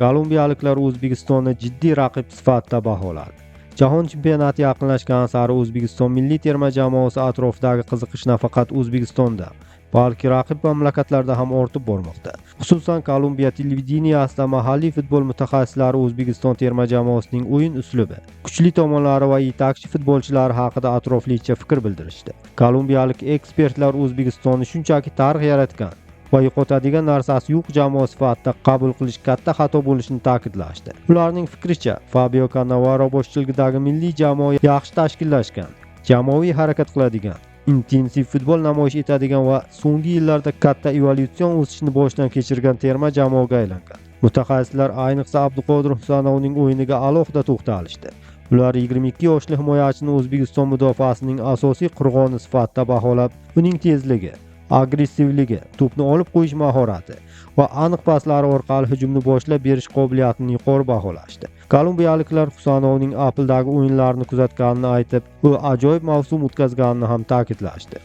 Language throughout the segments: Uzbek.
kolumbiyaliklar O'zbekistonni jiddiy raqib sifatida baholadi. Jahon chempionati yaqinlashgan sari O'zbekiston milliy terma jamoasi atrofidagi qiziqish nafaqat O'zbekistonda, balki raqib mamlakatlarda ham ortib bormoqda. Xususan, Kolumbiya televideniyasida mahalliy futbol mutaxassislari O'zbekiston terma jamoasining o'yin uslubi, kuchli tomonlari va yetakchi futbolchilari haqida atroflicha fikr bildirishdi. Kolumbiyalik ekspertlar O'zbekistonni shunchaki tarix yaratgan va yo'qotadigan narsasi yo'q jamoa sifatida qabul qilish katta xato bo'lishini ta'kidlashdi. Ularning fikricha, Fabio Cannavaro boshchiligidagi milliy jamoa yaxshi tashkillashgan, jamoaviy harakat qiladigan, intensiv futbol namoyish etadigan va so'nggi yillarda katta evolyutsion o'sishni boshdan kechirgan terma jamoaga aylangan. Mutaxassislar ayniqsa Abduqodir Husanovning o'yiniga alohida to'xtalishdi. Ular 22 yoshli himoyachini O'zbekiston mudofaasining asosiy qurg'oni sifatida baholab, uning tezligi, agressivligi, to'pni olib qo'yish mahorati va aniq paslar orqali hujumni boshlab berish qobiliyatini yuqori baholashdi. Kolumbiyaliklar Husanovning Apple'dagi o'yinlarini kuzatganini aytib, u ajoyib mavsum o'tkazganini ham ta'kidlashdi.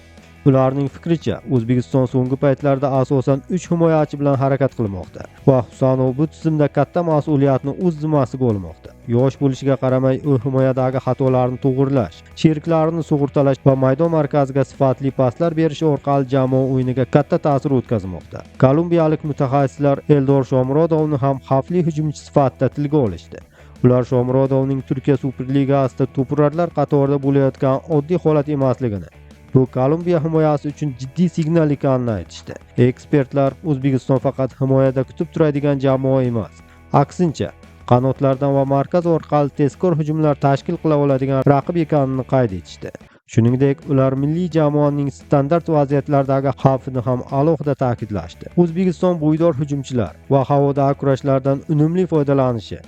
Ularning fikricha, O'zbekiston so'nggi paytlarda asosan 3 himoyachi bilan harakat qilmoqda va Husanov bu tizimda katta mas'uliyatni o'z zimmasiga olmoqda. Yosh bo'lishiga qaramay, u himoyadagi xatolarni to'g'rilash, sheriklarini sug'urtalash va maydon markaziga sifatli paslar berish orqali jamoa o'yiniga katta ta'sir o'tkazmoqda. Kolumbiyalik mutaxassislar Eldor Shomurodovni ham xavfli hujumchi sifatida tilga olishdi. Ular Shomurodovning Turkiya Superligasida to'purarlar qatorida bo'layotgan oddiy holat emasligini, bu Kolumbiya himoyasi uchun jiddiy signal ekanini aytishdi. Ekspertlar O'zbekiston faqat himoyada kutib turadigan jamoa emas, aksincha, qanotlardan va markaz orqali tezkor hujumlar tashkil qila oladigan raqib ekanini qayd etishdi. Shuningdek, ular milliy jamoaning standart vaziyatlardagi xavfini ham alohida ta'kidlashdi. O'zbekiston bo'ydor hujumchilar va havodagi kurashlardan unumli foydalanishi,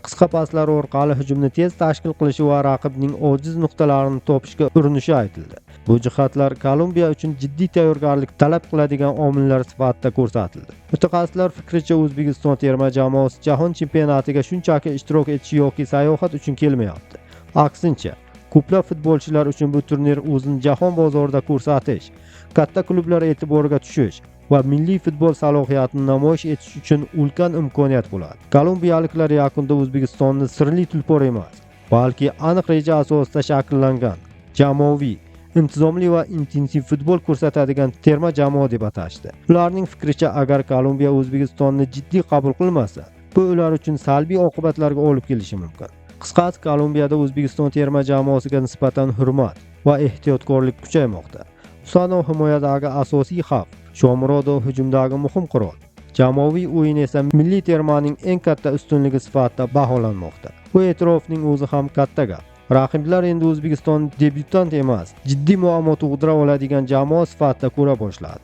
qisqa paslar orqali hujumni tez tashkil qilishi va raqibning ojiz nuqtalarini topishga urinishi aytildi. Bu jihatlar Kolumbiya uchun jiddiy tayyorgarlik talab qiladigan omillar sifatida ko'rsatildi. Mutaxassislar fikricha, O'zbekiston terma jamoasi jahon chempionatiga shunchaki ishtirok etish yoki sayohat uchun kelmayapti. Aksincha, ko'plab futbolchilar uchun bu turnir o'zini jahon bozorida ko'rsatish, katta klublar e'tiboriga tushish va milliy futbol salohiyatini namoyish etish uchun ulkan imkoniyat bo'ladi. Kolumbiyaliklar yakunda O'zbekistonni sirli tulpor emas, balki aniq reja asosida shakllangan, jamoaviy, intizomli va intensiv futbol ko'rsatadigan terma jamoa deb atashdi. Ularning fikricha, agar Kolumbiya O'zbekistonni jiddiy qabul qilmasa, bu ular uchun salbiy oqibatlarga olib kelishi mumkin. Qisqasi, Kolumbiyada O'zbekiston terma jamoasiga nisbatan hurmat va ehtiyotkorlik kuchaymoqda. Husanov himoyadagi asosiy xavf, Shomurodov hujumdagi muhim qurol. Jamoaviy o'yin esa milliy termaning eng katta ustunligi sifatida baholanmoqda. Bu e'tirofning o'zi ham katta gap. Raqiblar endi O'zbekiston debyutant emas, jiddiy muammo tug'dira oladigan jamoa sifatida ko'ra boshladi.